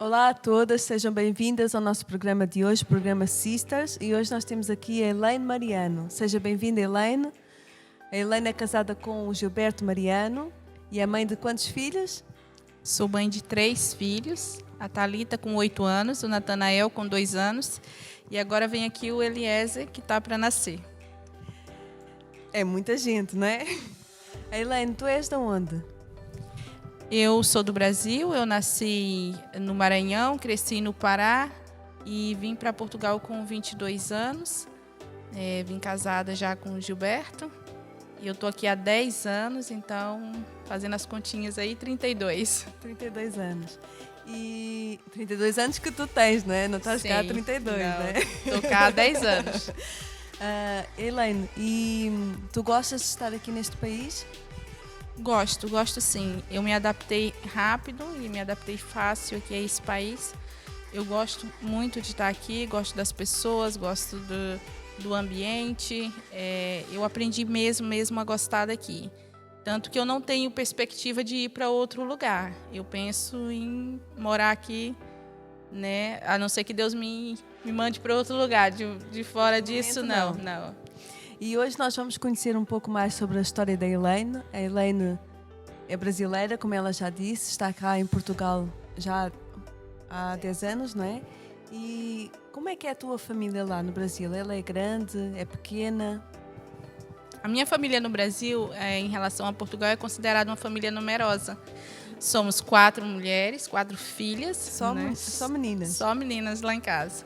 Olá a todas, sejam bem-vindas ao nosso programa de hoje, programa Sisters, e hoje nós temos aqui a Elaine Mariano. Seja bem-vinda, Elaine. A Elaine é casada com o Gilberto Mariano e é mãe de quantos filhos? Sou mãe de 3 filhos, a Thalita com 8 anos, o Natanael com 2 anos e agora vem aqui o Eliezer que está para nascer. É muita gente, não é? A Elaine, tu és de onde? Eu sou do Brasil, eu nasci no Maranhão, cresci no Pará e vim para Portugal com 22 anos. Vim casada já com o Gilberto e eu estou aqui há 10 anos, então fazendo as continhas aí, 32. 32 anos. E 32 anos que tu tens, não é? Não estás cá há 32, não é? Estou cá há 10 anos. Elaine, e tu gostas de estar aqui neste país? Gosto sim. Eu me adaptei rápido e me adaptei fácil aqui a esse país. Eu gosto muito de estar aqui, gosto das pessoas, gosto do ambiente. Eu aprendi mesmo a gostar daqui. Tanto que eu não tenho perspectiva de ir para outro lugar. Eu penso em morar aqui, né? A não ser que Deus me mande para outro lugar. De fora disso, não. E hoje nós vamos conhecer um pouco mais sobre a história da Elaine. A Elaine é brasileira, como ela já disse, está cá em Portugal já há 10 anos, não é? E como é que é a tua família lá no Brasil? Ela é grande, é pequena? A minha família no Brasil, em relação a Portugal, é considerada uma família numerosa. Somos 4 mulheres, 4 filhas. Só meninas? Só meninas lá em casa.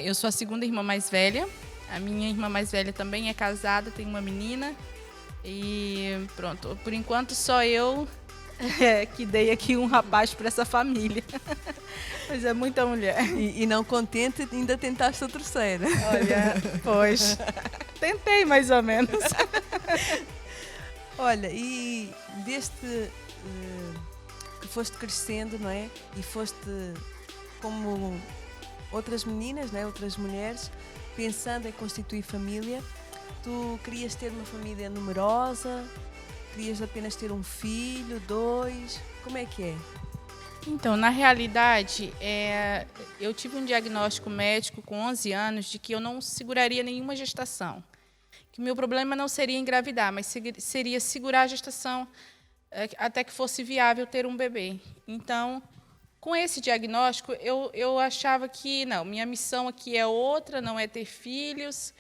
Eu sou a segunda irmã mais velha. A minha irmã mais velha também é casada, tem uma menina. E pronto, por enquanto só eu que dei aqui um rapaz para essa família. Mas é muita mulher. E não contente, ainda tentaste a terceira. Olha, pois, tentei mais ou menos. Olha, e desde que foste crescendo, não é? E foste como outras meninas, não é? Outras mulheres, pensando em constituir família, tu querias ter uma família numerosa? Querias apenas ter um filho, 2? Como é que é? Então, na realidade, eu tive um diagnóstico médico com 11 anos de que eu não seguraria nenhuma gestação. Que o meu problema não seria engravidar, mas seria segurar a gestação até que fosse viável ter um bebê. Então, com esse diagnóstico, eu achava que, não, minha missão aqui é outra, não é ter filhos.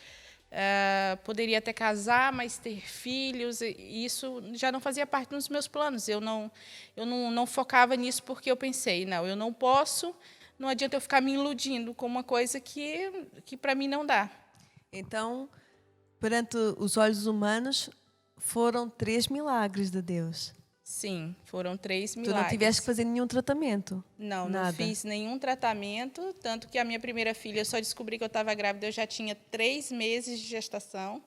Poderia até casar, mas ter filhos, isso já não fazia parte dos meus planos. Eu não focava nisso porque eu pensei, não, eu não posso, não adianta eu ficar me iludindo com uma coisa que para mim não dá. Então, perante os olhos humanos, foram 3 milagres de Deus. Sim, foram 3 milagres. Tu não tiveste que fazer nenhum tratamento? Não fiz nenhum tratamento, tanto que a minha primeira filha, eu só descobri que eu estava grávida, eu já tinha 3 meses de gestação.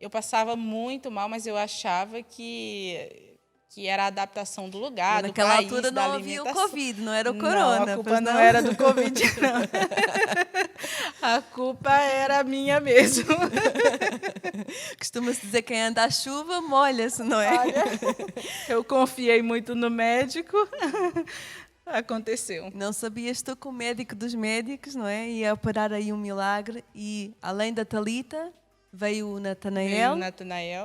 Eu passava muito mal, mas eu achava que era a adaptação do lugar, do naquela país, altura da não havia o alimentação. Covid, não era o corona. Não, a culpa não era do Covid, não. A culpa era minha mesmo. Costuma-se dizer que quem anda à chuva molha-se, não é? Olha, eu confiei muito no médico. Aconteceu. Não sabias tu que o médico dos médicos, não é? Ia operar aí um milagre e, além da Thalita, veio o Natanael.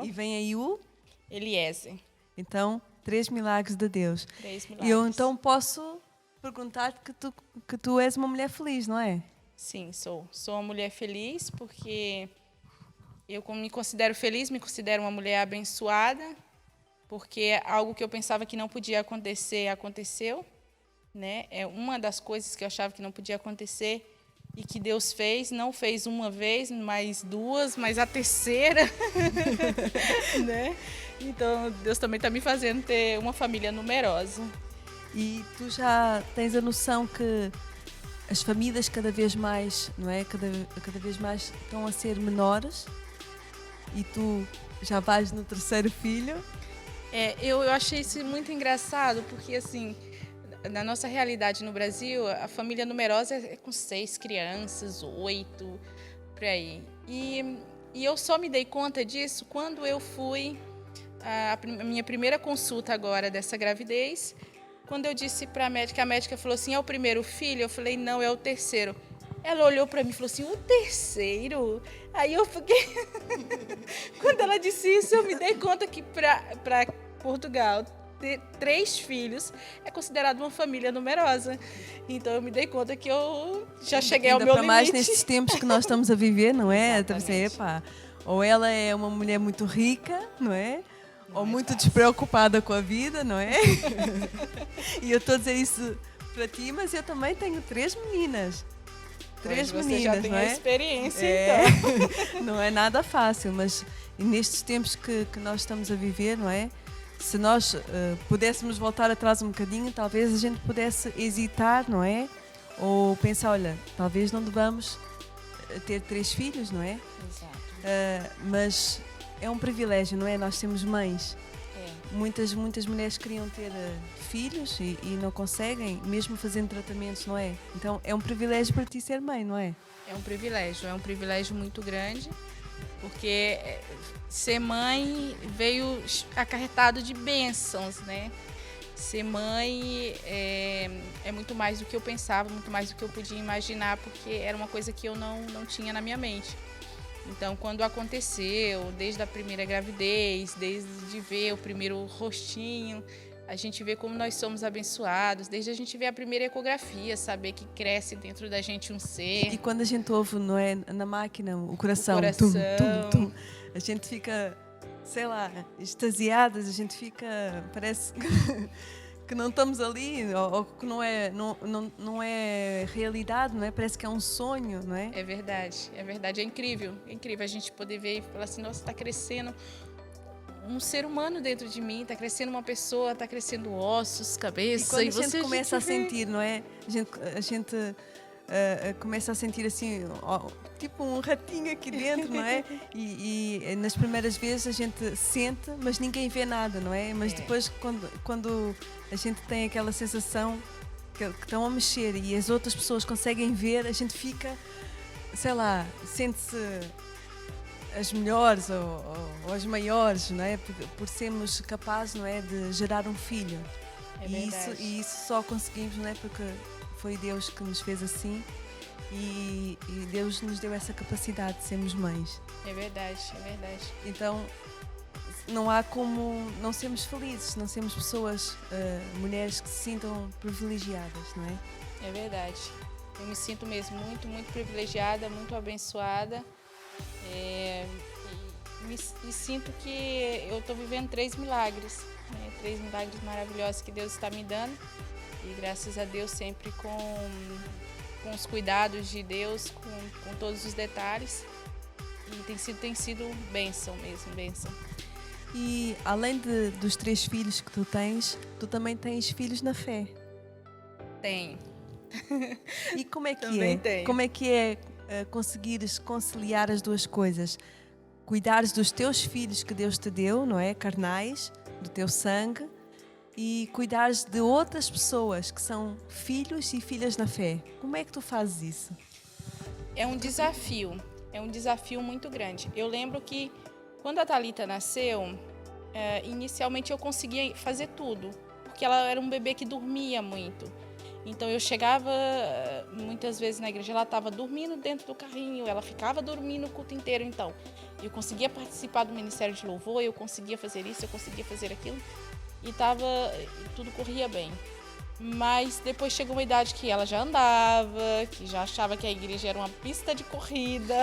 E vem aí o Eliezer. Então, 3 milagres de Deus. 3 milagres. E eu então posso perguntar-te que tu és uma mulher feliz, não é? Sim, sou. Sou uma mulher feliz porque eu me considero feliz, me considero uma mulher abençoada, porque algo que eu pensava que não podia acontecer, aconteceu. Né? É uma das coisas que eu achava que não podia acontecer e que Deus fez, não fez uma vez, mais 2, mas a terceira. Né? Então, Deus também está me fazendo ter uma família numerosa. E tu já tens a noção que as famílias cada vez mais, não é? Cada vez mais estão a ser menores e tu já vais no 3º filho? Eu achei isso muito engraçado, porque assim, na nossa realidade no Brasil, a família numerosa é com 6 crianças, 8, por aí. E eu só me dei conta disso quando eu fui a minha primeira consulta agora dessa gravidez Quando eu disse para a médica falou assim, é o primeiro filho? Eu falei, não, é o terceiro. Ela olhou para mim e falou assim, o terceiro? Aí eu fiquei... Quando ela disse isso, eu me dei conta que para Portugal, ter 3 filhos é considerado uma família numerosa. Então eu me dei conta que eu já cheguei ao meu limite. Ainda para mais nestes tempos que nós estamos a viver, não é? Exatamente. Epá, ou ela é uma mulher muito rica, não é? Ou muito fácil. Despreocupada com a vida, não é? E eu estou a dizer isso para ti, mas eu também tenho 3 meninas. 3 Pois meninas, você já tem não a é? experiência, então. Não é nada fácil, mas nestes tempos que nós estamos a viver, não é? Se nós pudéssemos voltar atrás um bocadinho, talvez a gente pudesse hesitar, não é? Ou pensar, olha, talvez não devamos ter 3 filhos, não é? Exato. Mas é um privilégio, não é? Nós temos mães. É. Muitas mulheres queriam ter filhos e não conseguem, mesmo fazendo tratamentos, não é? Então é um privilégio para ti ser mãe, não é? É um privilégio muito grande, porque ser mãe veio acarretado de bênçãos, né? Ser mãe é muito mais do que eu pensava, muito mais do que eu podia imaginar, porque era uma coisa que eu não tinha na minha mente. Então, quando aconteceu, desde a primeira gravidez, desde ver o primeiro rostinho, a gente vê como nós somos abençoados, desde a gente ver a primeira ecografia, saber que cresce dentro da gente um ser. E quando a gente ouve, não é, na máquina, o coração, Tum, tum, tum, a gente fica, sei lá, extasiadas, a gente fica, parece que não estamos ali, ou que não é realidade, não é? Parece que é um sonho, não é? É verdade, é incrível a gente poder ver e falar assim, nossa, está crescendo um ser humano dentro de mim, está crescendo uma pessoa, está crescendo ossos, cabeça. E quando a gente começa a sentir, não é? A gente começa a sentir assim, tipo um ratinho aqui dentro, não é? E nas primeiras vezes a gente sente, mas ninguém vê nada, não é? Mas depois, quando a gente tem aquela sensação que estão a mexer e as outras pessoas conseguem ver, a gente fica, sei lá, sente-se as melhores ou as maiores, não é? Por sermos capazes, não é, de gerar um filho. E isso só conseguimos, não é? Porque foi Deus que nos fez assim e Deus nos deu essa capacidade de sermos mães. É verdade. Então não há como não sermos felizes, não sermos pessoas, mulheres que se sintam privilegiadas, não é? É verdade. Eu me sinto mesmo muito, muito privilegiada, muito abençoada. E sinto que eu estou vivendo 3 milagres, né? 3 milagres maravilhosos que Deus está me dando. E graças a Deus sempre com os cuidados de Deus, com todos os detalhes. E tem sido bênção mesmo, bênção. E além dos 3 filhos que tu tens, tu também tens filhos na fé. Tenho. E como é que Também tenho. Como é que é conseguires conciliar as duas coisas? Cuidares dos teus filhos que Deus te deu, não é? Carnais, do teu sangue, e cuidares de outras pessoas que são filhos e filhas na fé. Como é que tu fazes isso? É um desafio muito grande. Eu lembro que quando a Thalita nasceu, inicialmente eu conseguia fazer tudo, porque ela era um bebê que dormia muito. Então eu chegava muitas vezes na igreja, ela estava dormindo dentro do carrinho, ela ficava dormindo o culto inteiro. Então eu conseguia participar do ministério de louvor, eu conseguia fazer isso, eu conseguia fazer aquilo e tudo corria bem. Mas depois chegou uma idade que ela já andava, que já achava que a igreja era uma pista de corrida.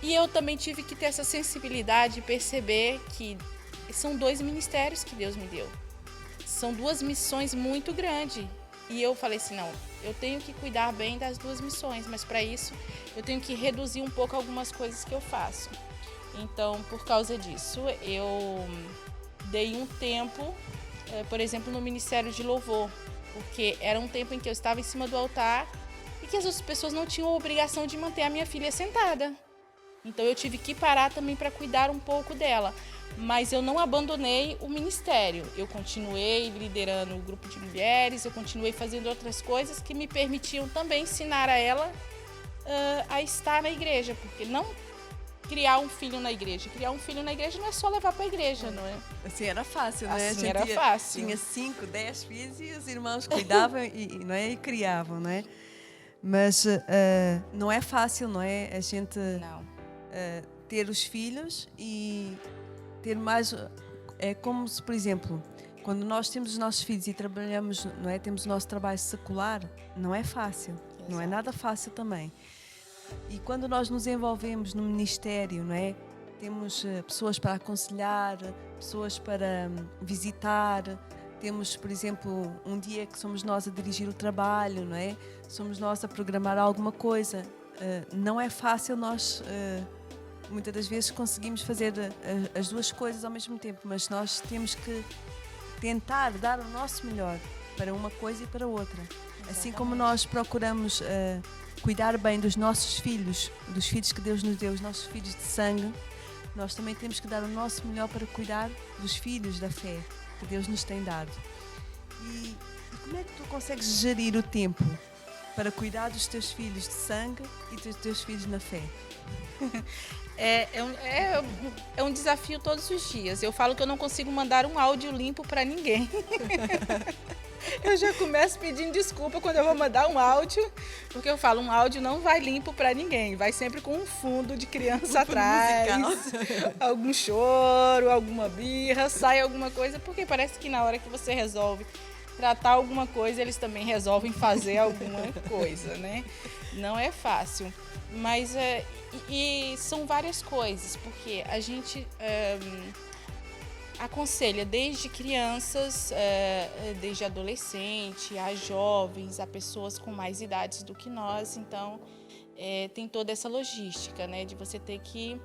E eu também tive que ter essa sensibilidade de perceber que são 2 ministérios que Deus me deu. São 2 missões muito grandes. E eu falei assim, não, eu tenho que cuidar bem das 2 missões, mas para isso eu tenho que reduzir um pouco algumas coisas que eu faço. Então, por causa disso, eu dei um tempo, por exemplo, no Ministério de Louvor, porque era um tempo em que eu estava em cima do altar e que as outras pessoas não tinham a obrigação de manter a minha filha sentada. Então eu tive que parar também para cuidar um pouco dela. Mas eu não abandonei o ministério. Eu continuei liderando o grupo de mulheres, eu continuei fazendo outras coisas que me permitiam também ensinar a ela a estar na igreja. Porque não criar um filho na igreja. Criar um filho na igreja não é só levar para a igreja, não é? Assim era fácil, não é? Assim era fácil. Tinha 5, 10 filhos e os irmãos cuidavam não é? E criavam, não é? Mas não é fácil, não é? A gente ter os filhos e ter mais... É como se, por exemplo, quando nós temos os nossos filhos e trabalhamos, não é? Temos o nosso trabalho secular, não é fácil. Exato. Não é nada fácil também. E quando nós nos envolvemos no ministério, não é? Temos pessoas para aconselhar, pessoas para visitar. Temos, por exemplo, um dia que somos nós a dirigir o trabalho, não é? Somos nós a programar alguma coisa. Não é fácil nós, muitas das vezes, conseguimos fazer as duas coisas ao mesmo tempo, mas nós temos que tentar dar o nosso melhor para uma coisa e para outra. Exatamente. Assim como nós procuramos cuidar bem dos nossos filhos, dos filhos que Deus nos deu, os nossos filhos de sangue, nós também temos que dar o nosso melhor para cuidar dos filhos da fé que Deus nos tem dado. E como é que tu consegues gerir o tempo para cuidar dos teus filhos de sangue e dos teus filhos na fé? É um desafio todos os dias. Eu falo que eu não consigo mandar um áudio limpo para ninguém. Eu já começo pedindo desculpa quando eu vou mandar um áudio, porque eu falo, um áudio não vai limpo para ninguém, vai sempre com um fundo de criança atrás, algum choro, alguma birra, sai alguma coisa, porque parece que na hora que você resolve tratar alguma coisa, eles também resolvem fazer alguma coisa, né? Não é fácil, mas e são várias coisas, porque a gente aconselha desde crianças, desde adolescente, a jovens, a pessoas com mais idades do que nós. Então, tem toda essa logística, né, de você ter que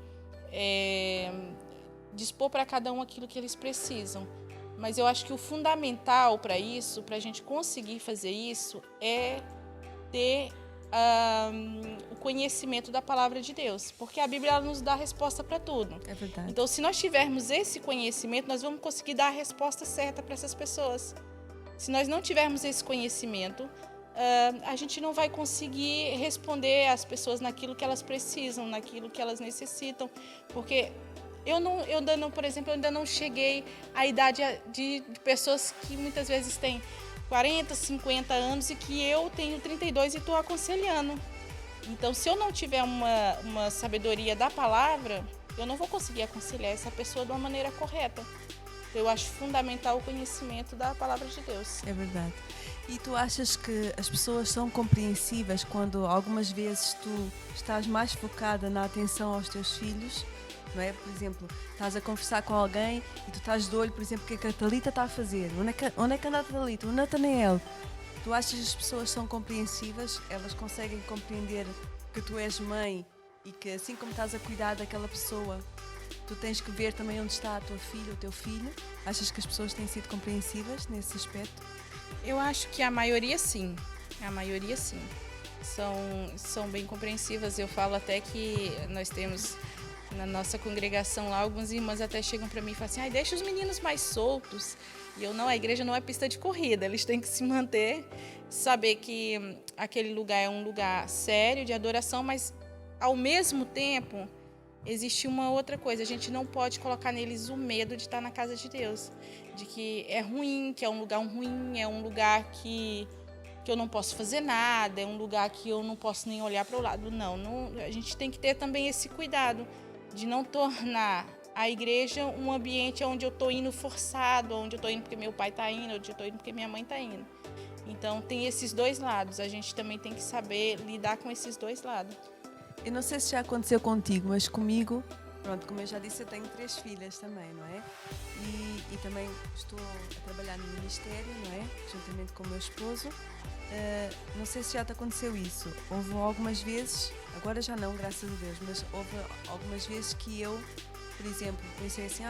dispor para cada um aquilo que eles precisam. Mas eu acho que o fundamental para isso, para a gente conseguir fazer isso, é ter o conhecimento da palavra de Deus, porque a Bíblia ela nos dá a resposta para tudo. É verdade. Então, se nós tivermos esse conhecimento, nós vamos conseguir dar a resposta certa para essas pessoas. Se nós não tivermos esse conhecimento, a gente não vai conseguir responder às pessoas naquilo que elas precisam, naquilo que elas necessitam, porque por exemplo, eu ainda não cheguei à idade de pessoas que muitas vezes têm 40, 50 anos e que eu tenho 32 e estou aconselhando. Então, se eu não tiver uma sabedoria da palavra, eu não vou conseguir aconselhar essa pessoa de uma maneira correta. Então, eu acho fundamental o conhecimento da palavra de Deus. É verdade. E tu achas que as pessoas são compreensivas quando algumas vezes tu estás mais focada na atenção aos teus filhos? Não é? Por exemplo, estás a conversar com alguém e tu estás de olho, por exemplo, o que a Thalita está a fazer. Onde é que anda a Thalita? O Natanael. Tu achas que as pessoas são compreensivas? Elas conseguem compreender que tu és mãe e que assim como estás a cuidar daquela pessoa, tu tens que ver também onde está a tua filha, o teu filho? Achas que as pessoas têm sido compreensivas nesse aspecto? Eu acho que a maioria sim. A maioria sim. São bem compreensivas. Eu falo até que nós temos na nossa congregação lá, algumas irmãs até chegam para mim e falam assim, deixa os meninos mais soltos. E eu, não, a igreja não é pista de corrida, eles têm que se manter, saber que aquele lugar é um lugar sério, de adoração, mas ao mesmo tempo existe uma outra coisa, a gente não pode colocar neles o medo de estar na casa de Deus, de que é ruim, que é um lugar que eu não posso fazer nada, é um lugar que eu não posso nem olhar para o lado. Não, a gente tem que ter também esse cuidado de não tornar a igreja um ambiente onde eu estou indo forçado, onde eu estou indo porque meu pai está indo, onde eu estou indo porque minha mãe está indo. Então, tem esses dois lados. A gente também tem que saber lidar com esses dois lados. Eu não sei se já aconteceu contigo, mas comigo, pronto, como eu já disse, eu tenho 3 filhas também, não é? E também estou a trabalhar no ministério, não é? Juntamente com o meu esposo. Não sei se já te aconteceu isso. Houve algumas vezes, agora já não, graças a Deus, mas houve algumas vezes que eu, por exemplo, pensei assim,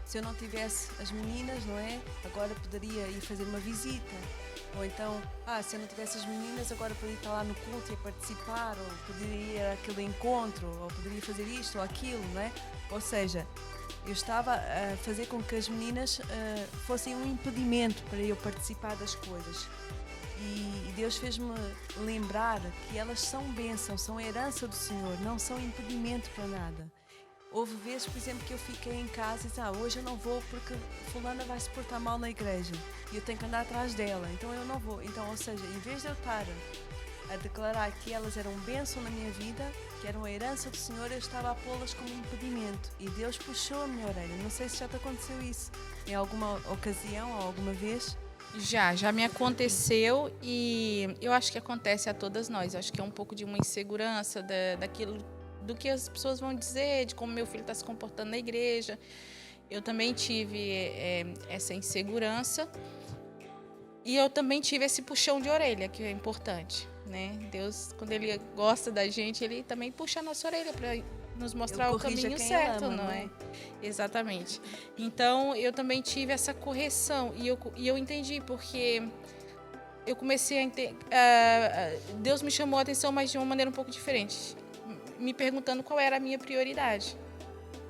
se eu não tivesse as meninas, não é? Agora poderia ir fazer uma visita. Ou então, se eu não tivesse as meninas, agora poderia estar lá no culto e a participar, ou poderia ir àquele encontro, ou poderia fazer isto ou aquilo, não é? Ou seja, eu estava a fazer com que as meninas fossem um impedimento para eu participar das coisas. E Deus fez-me lembrar que elas são bênção, são herança do Senhor, não são impedimento para nada. houve vezes, por exemplo, que eu fiquei em casa e disse, hoje eu não vou porque fulana vai se portar mal na igreja e eu tenho que andar atrás dela, então eu não vou. Então, ou seja, em vez de eu estar a declarar que elas eram bênção na minha vida, que eram a herança do Senhor, eu estava a pô-las como impedimento. E Deus puxou a minha orelha. Não sei se já te aconteceu isso em alguma ocasião ou alguma vez. Já me aconteceu e eu acho que acontece a todas nós. Eu acho que é um pouco de uma insegurança daquilo, do que as pessoas vão dizer, de como meu filho está se comportando na igreja. Eu também tive essa insegurança e eu também tive esse puxão de orelha, que é importante, né? Deus, quando Ele gosta da gente, Ele também puxa a nossa orelha para nos mostrar o caminho certo, ama, não é? Exatamente. Então, eu também tive essa correção e eu entendi porque eu comecei a entender. Deus me chamou a atenção, mas de uma maneira um pouco diferente, me perguntando qual era a minha prioridade.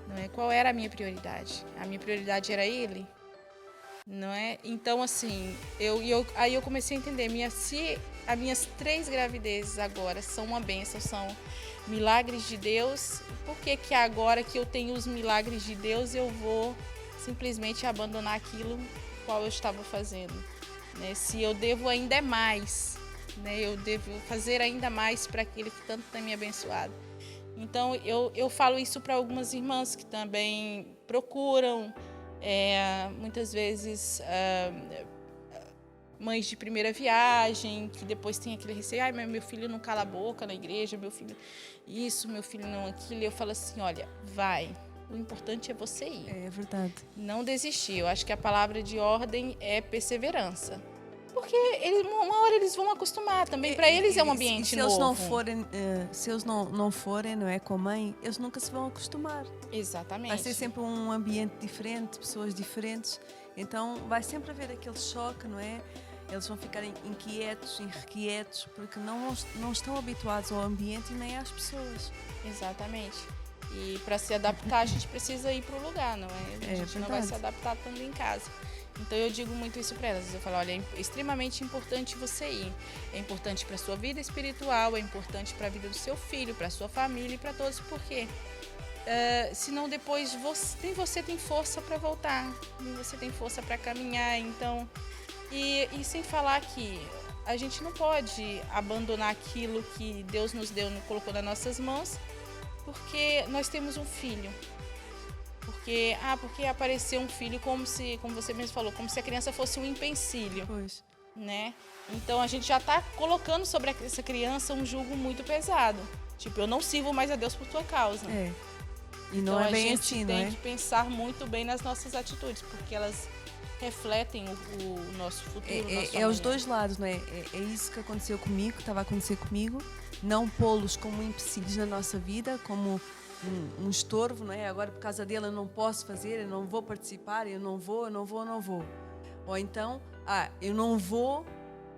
Não é? Qual era a minha prioridade? A minha prioridade era Ele, não é? Então, assim, aí eu comecei a entender. Se as minhas 3 gravidezes agora são uma bênção, são milagres de Deus, por que agora que eu tenho os milagres de Deus eu vou simplesmente abandonar aquilo qual eu estava fazendo? Né? Se eu devo ainda mais, né? Eu devo fazer ainda mais para aquele que tanto tem me abençoado. Então, eu falo isso para algumas irmãs que também procuram, muitas vezes, mães de primeira viagem, que depois tem aquele receio, mas meu filho não cala a boca na igreja, meu filho isso, meu filho não aquilo. E eu falo assim, olha, vai, o importante é você ir. É verdade. Não desistir. Eu acho que a palavra de ordem é perseverança. Porque uma hora eles vão acostumar também. Para eles é um ambiente novo. Se eles não forem, não é, com a mãe, eles nunca se vão acostumar. Exatamente. Vai ser sempre um ambiente diferente, pessoas diferentes. Então vai sempre haver aquele choque, não é? Eles vão ficar inquietos, irrequietos, porque não estão habituados ao ambiente e nem às pessoas. Exatamente. E para se adaptar, a gente precisa ir para o lugar, não é? A gente não vai se adaptar estando em casa. Então eu digo muito isso para elas. Eu falo, olha, é extremamente importante você ir. É importante para a sua vida espiritual, é importante para a vida do seu filho, para a sua família e para todos. Por quê? Senão depois você tem força para voltar, você tem força para caminhar. Então, e sem falar que a gente não pode abandonar aquilo que Deus nos deu, colocou nas nossas mãos, porque nós temos um filho. Porque apareceu um filho como você mesmo falou, como se a criança fosse um empecilho. Pois. Né? Então a gente já está colocando sobre essa criança um jugo muito pesado. Tipo, eu não sirvo mais a Deus por tua causa. E não então, é bem assim, a gente tem que pensar muito bem nas nossas atitudes, porque elas refletem o nosso futuro. É os dois lados, não é? É isso que aconteceu comigo, que estava a acontecer comigo. Não pô-los como empecilhos na nossa vida, como um estorvo, não é? Agora por causa dele eu não posso fazer, eu não vou participar, eu não vou. Ou então, eu não vou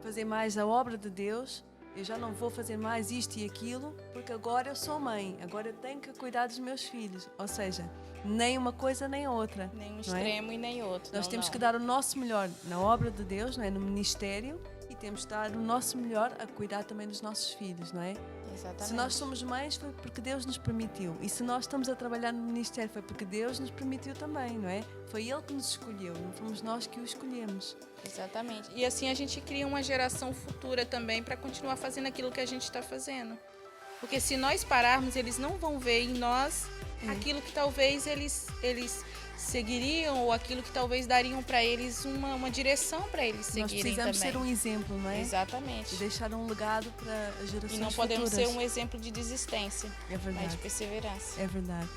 fazer mais a obra de Deus, eu já não vou fazer mais isto e aquilo, porque agora eu sou mãe, agora eu tenho que cuidar dos meus filhos. Ou seja, nem uma coisa nem outra. Nem um extremo e nem outro. Nós temos que dar o nosso melhor na obra de Deus, não é? No ministério, e temos que dar o nosso melhor a cuidar também dos nossos filhos, não é? Exatamente. Se nós somos mães foi porque Deus nos permitiu, e se nós estamos a trabalhar no ministério foi porque Deus nos permitiu também, não é? Foi Ele que nos escolheu, não fomos nós que o escolhemos. Exatamente. E assim a gente cria uma geração futura também para continuar fazendo aquilo que a gente está fazendo. Porque se nós pararmos, eles não vão ver em nós aquilo que talvez eles seguiriam, ou aquilo que talvez dariam para eles uma direção para eles seguirem também. Nós precisamos ser um exemplo, não é? Exatamente. E deixar um legado para as gerações futuras. E não podemos ser um exemplo de desistência, mas de perseverança. É verdade.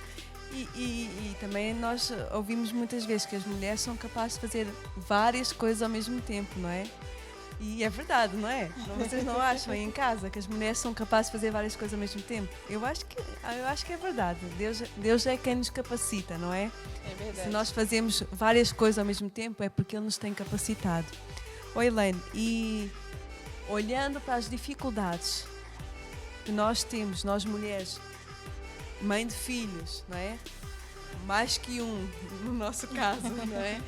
E também nós ouvimos muitas vezes que as mulheres são capazes de fazer várias coisas ao mesmo tempo, não é? E é verdade, não é? Vocês não acham aí em casa que as mulheres são capazes de fazer várias coisas ao mesmo tempo? Eu acho que é verdade. Deus é quem nos capacita, não é? É verdade. Se nós fazemos várias coisas ao mesmo tempo é porque Ele nos tem capacitado. Elaine, e olhando para as dificuldades que nós temos, nós mulheres, mãe de filhos, não é? Mais que um, no nosso caso, não é?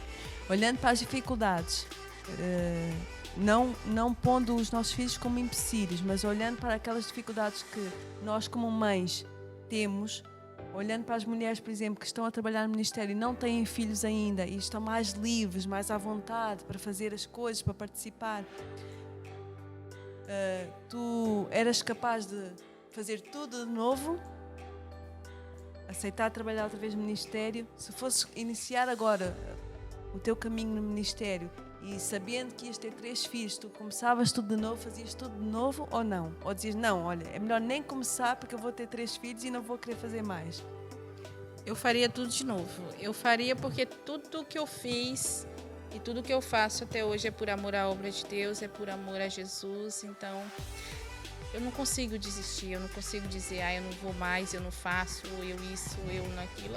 Olhando para as dificuldades, não pondo os nossos filhos como empecilhos, mas olhando para aquelas dificuldades que nós como mães temos, olhando para as mulheres, por exemplo, que estão a trabalhar no ministério e não têm filhos ainda e estão mais livres, mais à vontade para fazer as coisas, para participar, tu eras capaz de fazer tudo de novo, aceitar trabalhar outra vez no ministério? Se fosses iniciar agora o teu caminho no ministério e sabendo que ias ter 3 filhos, tu começavas tudo de novo, fazias tudo de novo ou não? Ou dizias, não, olha, é melhor nem começar porque eu vou ter 3 filhos e não vou querer fazer mais? Eu faria tudo de novo. Eu faria porque tudo que eu fiz e tudo que eu faço até hoje é por amor à obra de Deus, é por amor a Jesus. Então, eu não consigo desistir, eu não consigo dizer, eu não vou mais, eu não faço, eu isso, eu não aquilo.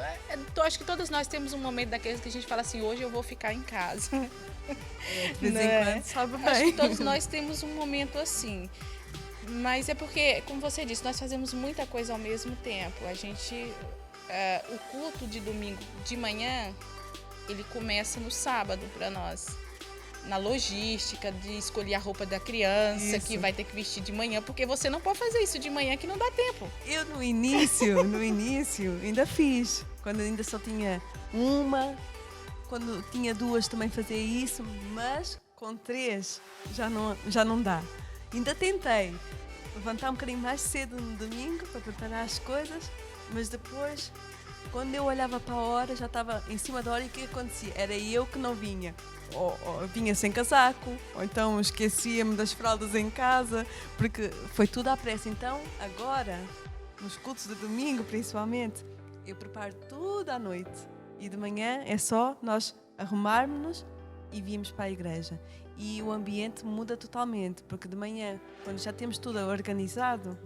Eu acho que todos nós temos um momento daqueles que a gente fala assim, hoje eu vou ficar em casa. De vez em quando sabe bem. Acho que todos nós temos um momento assim. Mas é porque, como você disse, nós fazemos muita coisa ao mesmo tempo. A gente, o culto de domingo de manhã, ele começa no sábado para nós. Na logística de escolher a roupa da criança, que vai ter que vestir de manhã, porque você não pode fazer isso de manhã que não dá tempo. Eu no início, ainda fiz. Quando ainda só tinha uma, quando tinha 2 também fazia isso, mas com 3 já não dá. Ainda tentei levantar um bocadinho mais cedo no domingo para preparar as coisas, mas depois, quando eu olhava para a hora, já estava em cima da hora e o que acontecia? Era eu que não vinha. Ou vinha sem casaco, ou então esquecia-me das fraldas em casa, porque foi tudo à pressa. Então, agora, nos cultos de domingo principalmente, eu preparo tudo à noite. E de manhã é só nós arrumarmos-nos e virmos para a igreja. E o ambiente muda totalmente, porque de manhã, quando já temos tudo organizado,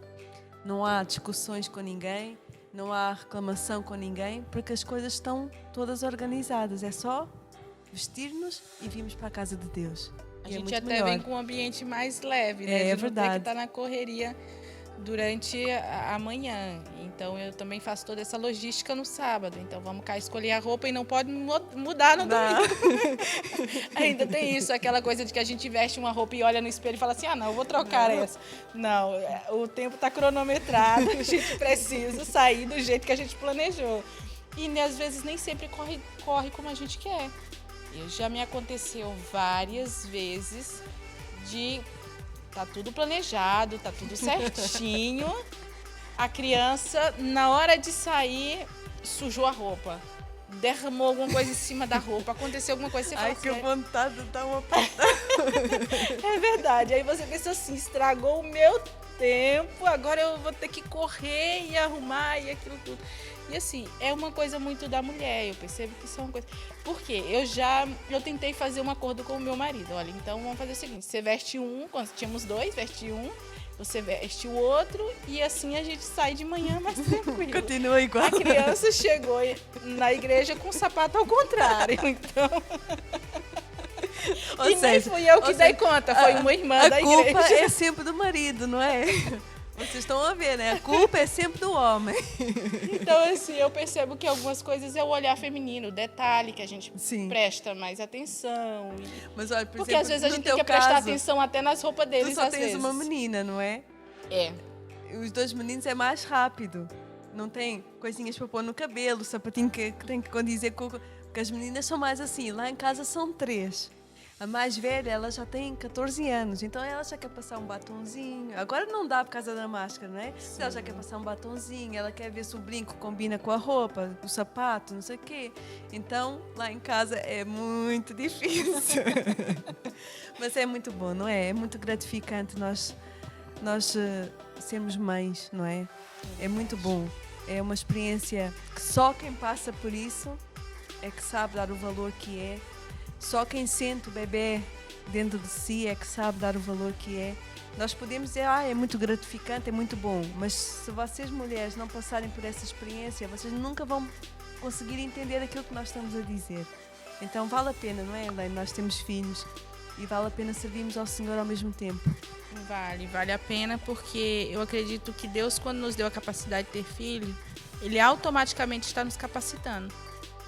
não há discussões com ninguém, não há reclamação com ninguém, porque as coisas estão todas organizadas. É só vestir-nos e virmos para a casa de Deus. A gente até vem com um ambiente mais leve, né? É verdade. Não ter que estar na correria durante a manhã. Então, eu também faço toda essa logística no sábado. Então, vamos cá escolher a roupa e não pode mudar no domingo. Ainda tem isso, aquela coisa de que a gente veste uma roupa e olha no espelho e fala assim, não, eu vou trocar essa. Não, o tempo está cronometrado, a gente precisa sair do jeito que a gente planejou. E, às vezes, nem sempre corre como a gente quer. Já me aconteceu várias vezes de tá tudo planejado, tá tudo certinho. A criança, na hora de sair, sujou a roupa. Derramou alguma coisa em cima da roupa. Aconteceu alguma coisa, você fala que assim, vontade de dar uma patada. É verdade. Aí você pensa assim, estragou o meu tempo, agora eu vou ter que correr e arrumar e aquilo tudo. E assim, é uma coisa muito da mulher, eu percebo que isso é uma coisa... Por quê? Eu tentei fazer um acordo com o meu marido. Olha, então vamos fazer o seguinte, você veste um, quando tínhamos 2, veste um, você veste o outro e assim a gente sai de manhã mais tranquilo. Continua igual. A criança chegou na igreja com o sapato ao contrário, então... E nem fui eu que dei conta, foi uma irmã da igreja. A culpa é sempre do marido, não é? Vocês estão a ver, né? A culpa é sempre do homem. Então, assim, eu percebo que algumas coisas é o olhar feminino, o detalhe que a gente presta mais atenção. Mas olha, por porque exemplo, às vezes a gente tem que caso, prestar atenção até nas roupas deles, tu só tens uma menina, não é? É. Os 2 meninos é mais rápido. Não tem coisinhas para pôr no cabelo, sapatinho que tem que condizer com... Porque as meninas são mais assim. Lá em casa são 3. A mais velha, ela já tem 14 anos, então ela já quer passar um batonzinho. Agora não dá por causa da máscara, não é? Ela já quer passar um batonzinho, ela quer ver se o brinco combina com a roupa, o sapato, não sei o quê. Então, lá em casa é muito difícil. Mas é muito bom, não é? É muito gratificante nós sermos mães, não é? É muito bom. É uma experiência que só quem passa por isso é que sabe dar o valor que é. Só quem sente o bebê dentro de si é que sabe dar o valor que é. Nós podemos dizer, é muito gratificante, é muito bom, mas se vocês mulheres não passarem por essa experiência, vocês nunca vão conseguir entender aquilo que nós estamos a dizer. Então vale a pena, não é, Elaine? Nós temos filhos e vale a pena servirmos ao Senhor ao mesmo tempo. Vale a pena, porque eu acredito que Deus, quando nos deu a capacidade de ter filho, Ele automaticamente está nos capacitando.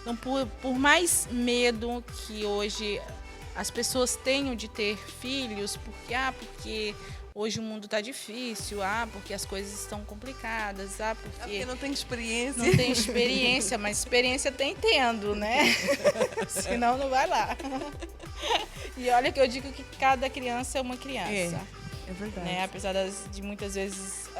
Então, por mais medo que hoje as pessoas tenham de ter filhos, porque hoje o mundo está difícil, porque as coisas estão complicadas, porque não tem experiência. Não tem experiência, mas experiência tem tendo, né? Senão não vai lá. E olha que eu digo que cada criança é uma criança. É verdade. Né? Apesar de muitas vezes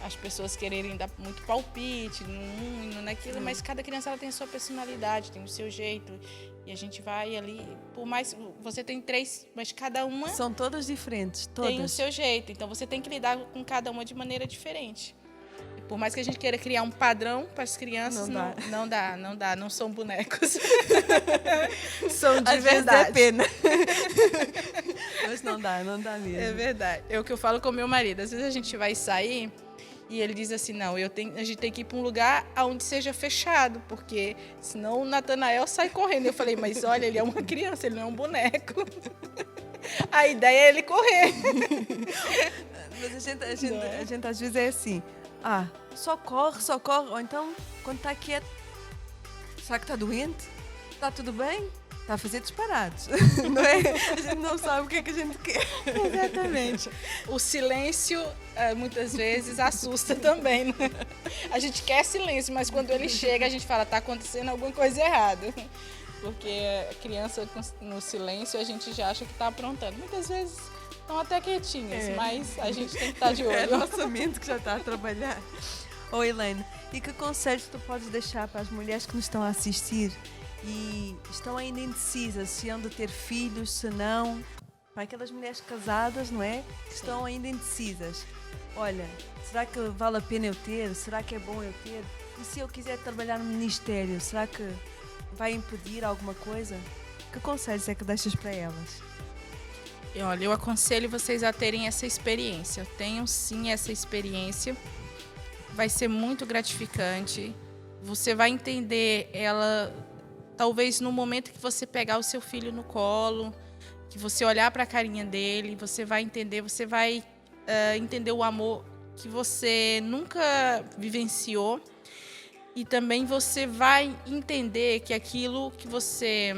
as pessoas quererem dar muito palpite num e naquilo, mas cada criança ela tem a sua personalidade, tem o seu jeito. E a gente vai ali, por mais... Você tem 3, mas cada uma... São todas diferentes, todas. Tem o seu jeito. Então, você tem que lidar com cada uma de maneira diferente. E por mais que a gente queira criar um padrão para as crianças, não dá. Não são bonecos. São de Às verdade. Vezes é pena. Mas não dá mesmo. É verdade. É o que eu falo com o meu marido. Às vezes a gente vai sair... E ele diz assim, não, a gente tem que ir para um lugar onde seja fechado, porque senão o Natanael sai correndo. Eu falei, mas olha, ele é uma criança, ele não é um boneco. A ideia é ele correr. Mas a gente às vezes é assim, só corre, ou então, quando está quieto, será que está doente? Está tudo bem? Está a fazer disparados, não é? A gente não sabe o que é que a gente quer. Exatamente. O silêncio, muitas vezes, assusta também, né? A gente quer silêncio, mas quando ele chega, a gente fala, está acontecendo alguma coisa errada. Porque a criança, no silêncio, a gente já acha que está aprontando. Muitas vezes estão até quietinhas, mas a gente tem que estar de olho. É nossa mente que já está a trabalhar. Ô, Elaine, e que conselhos tu podes deixar para as mulheres que nos estão a assistir e estão ainda indecisas se hão de ter filhos, se não, para aquelas mulheres casadas, não é? Que estão ainda indecisas. Olha, será que vale a pena eu ter? Será que é bom eu ter? E se eu quiser trabalhar no ministério, será que vai impedir alguma coisa? Que conselhos é que deixas para elas? Olha, eu aconselho vocês a terem essa experiência. Tenham sim essa experiência. Vai ser muito gratificante. Você vai entender ela... Talvez no momento que você pegar o seu filho no colo, que você olhar para a carinha dele, você vai entender o amor que você nunca vivenciou. E também você vai entender que aquilo que você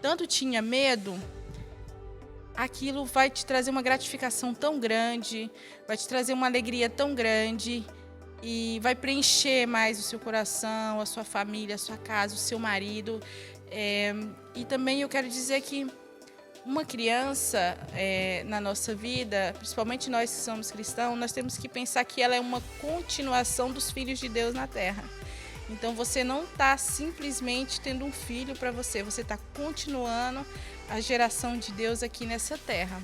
tanto tinha medo, aquilo vai te trazer uma gratificação tão grande, vai te trazer uma alegria tão grande. E vai preencher mais o seu coração, a sua família, a sua casa, o seu marido. E também eu quero dizer que uma criança na nossa vida, principalmente nós que somos cristãos, nós temos que pensar que ela é uma continuação dos filhos de Deus na Terra. Então você não está simplesmente tendo um filho para você, você está continuando a geração de Deus aqui nessa Terra.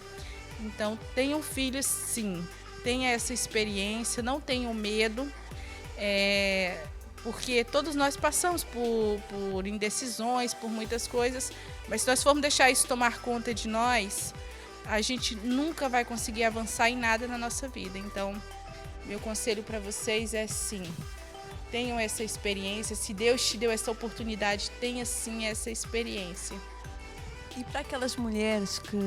Então tenham filhos sim. Tenha essa experiência, não tenham medo, porque todos nós passamos por indecisões, por muitas coisas, mas se nós formos deixar isso tomar conta de nós, a gente nunca vai conseguir avançar em nada na nossa vida. Então, meu conselho para vocês é sim, tenham essa experiência, se Deus te deu essa oportunidade, tenha sim essa experiência. E para aquelas mulheres que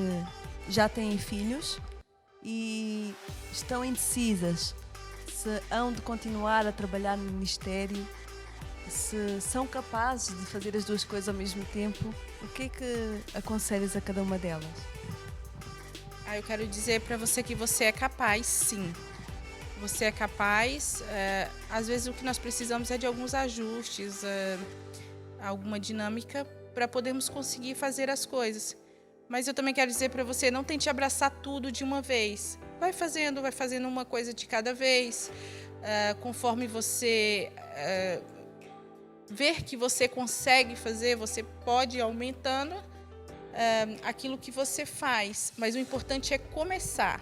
já têm filhos e estão indecisas se hão de continuar a trabalhar no ministério, se são capazes de fazer as duas coisas ao mesmo tempo, o que é que aconselhas a cada uma delas? Eu quero dizer para você que você é capaz, sim. Você é capaz. Às vezes o que nós precisamos é de alguns ajustes, alguma dinâmica para podermos conseguir fazer as coisas. Mas eu também quero dizer para você, não tente abraçar tudo de uma vez. Vai fazendo uma coisa de cada vez. Conforme você ver que você consegue fazer, você pode ir aumentando aquilo que você faz. Mas o importante é começar.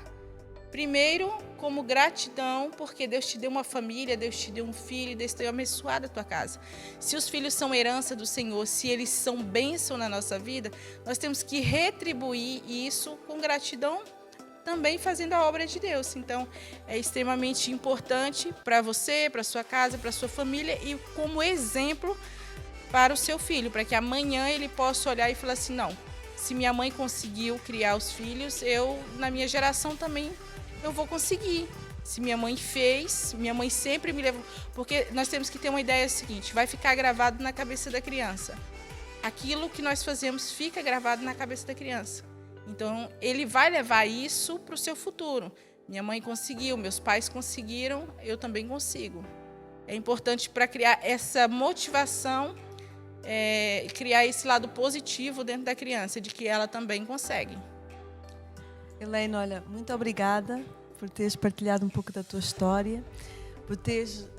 Primeiro, como gratidão, porque Deus te deu uma família, Deus te deu um filho, Deus te deu abençoado a tua casa. Se os filhos são herança do Senhor, se eles são bênção na nossa vida, nós temos que retribuir isso com gratidão, também fazendo a obra de Deus. Então, é extremamente importante para você, para sua casa, para sua família e como exemplo para o seu filho, para que amanhã ele possa olhar e falar assim, não, se minha mãe conseguiu criar os filhos, eu, na minha geração também, eu vou conseguir. Se minha mãe fez, minha mãe sempre me levou... Porque nós temos que ter uma ideia seguinte, vai ficar gravado na cabeça da criança. Aquilo que nós fazemos fica gravado na cabeça da criança. Então, ele vai levar isso para o seu futuro. Minha mãe conseguiu, meus pais conseguiram, eu também consigo. É importante para criar essa motivação, criar esse lado positivo dentro da criança, de que ela também consegue. Elaine, olha, muito obrigada por teres partilhado um pouco da tua história, por teres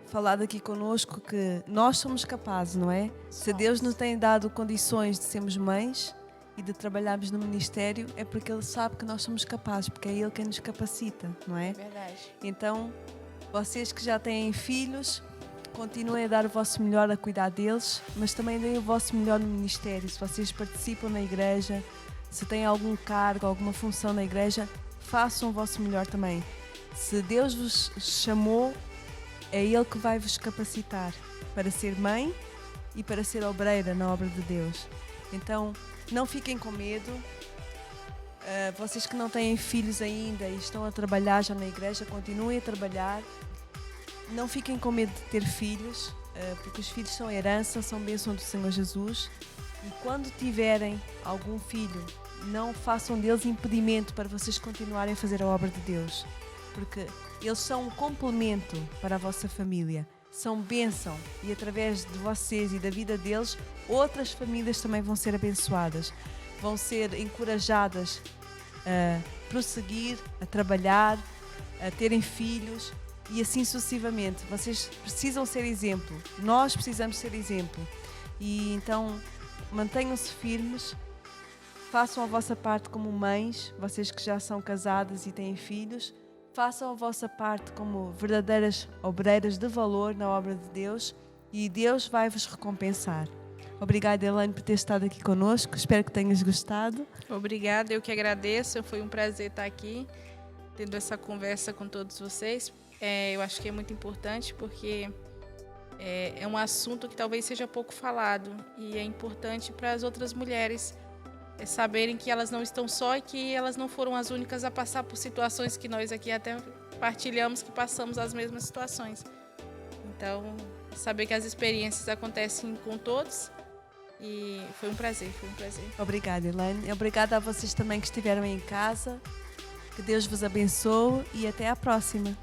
falado aqui connosco que nós somos capazes, não é? Se Deus nos tem dado condições de sermos mães e de trabalharmos no ministério, é porque Ele sabe que nós somos capazes, porque é Ele quem nos capacita, não é? Verdade. Então, vocês que já têm filhos, continuem a dar o vosso melhor a cuidar deles, mas também deem o vosso melhor no ministério. Se vocês participam na igreja, se têm algum cargo, alguma função na igreja, façam o vosso melhor também. Se Deus vos chamou, é Ele que vai vos capacitar para ser mãe e para ser obreira na obra de Deus. Então, não fiquem com medo. Vocês que não têm filhos ainda e estão a trabalhar já na igreja, continuem a trabalhar. Não fiquem com medo de ter filhos, porque os filhos são herança, são bênção do Senhor Jesus. E quando tiverem algum filho, não façam deles impedimento para vocês continuarem a fazer a obra de Deus. Porque eles são um complemento para a vossa família. São bênção. E através de vocês e da vida deles, outras famílias também vão ser abençoadas. Vão ser encorajadas a prosseguir, a trabalhar, a terem filhos e assim sucessivamente. Vocês precisam ser exemplo. Nós precisamos ser exemplo. E então, mantenham-se firmes. Façam a vossa parte como mães, vocês que já são casadas e têm filhos. Façam a vossa parte como verdadeiras obreiras de valor na obra de Deus e Deus vai vos recompensar. Obrigada, Elaine, por ter estado aqui conosco. Espero que tenhas gostado. Obrigada, eu que agradeço. Foi um prazer estar aqui, tendo essa conversa com todos vocês. Eu acho que é muito importante porque é um assunto que talvez seja pouco falado e é importante para as outras mulheres saberem que elas não estão só e que elas não foram as únicas a passar por situações que nós aqui até partilhamos, que passamos as mesmas situações. Então, saber que as experiências acontecem com todos e foi um prazer. Obrigada, Elaine. Obrigada a vocês também que estiveram aí em casa. Que Deus vos abençoe e até à próxima.